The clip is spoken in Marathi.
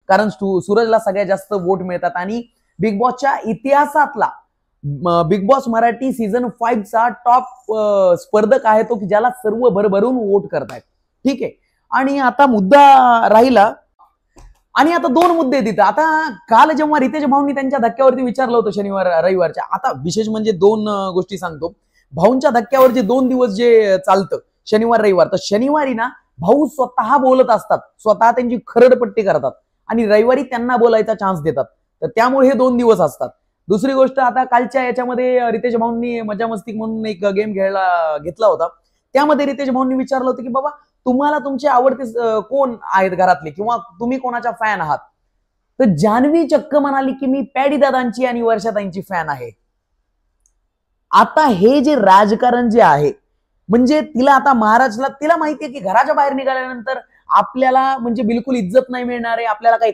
कारण सूरजला सगळ्यात जास्त वोट मिळतात आणि बिग बॉसच्या इतिहासातला बिग बॉस मराठी सीझन 5 चा टॉप स्पर्धक आहे तो, की ज्याला सर्व भरभरून वोट करतायत. ठीक आहे. आणि आता मुद्दा राहिला, आणि आता दोन मुद्दे आहेत तिथं. आता काल जेव्हा रितेश भाऊंनी त्यांच्या धक्क्यावरती विचारलं होतं शनिवार रविवारच्या, आता विशेष म्हणजे दोन गोष्टी सांगतो. भाऊंच्या धक्क्यावर जे 2 दिवस जे चालतं शनिवार रविवार, तर शनिवारी ना भाऊ स्वतः बोलत असतात, स्वतः त्यांची खरडपट्टी करतात आणि रविवारी त्यांना बोलायचा चान्स देतात. तर त्यामुळे हे 2 दिवस असतात. दुसरी गोष्ट, आता कालच्या याच्यामध्ये रितेश भाऊंनी मजा मस्ती म्हणून एक गेम घेतला होता. त्यामध्ये रितेश भाऊंनी विचारलं होतं की बाबा तुम्हाला तुमचे आवडते कोण आहेत घरातले, किंवा तुम्ही कोणाच्या फॅन आहात. तर जान्हवी चक्क म्हणाली की मी पॅडी दादांची आणि वर्षाताईंची फॅन आहे. आता हे जे राजकारण जे आहे, म्हणजे तिला आता महाराजला तिला माहितीये की घराच्या बाहेर निघाल्यानंतर आपल्याला म्हणजे बिलकुल इज्जत नाही मिळणार आहे, आपल्याला काही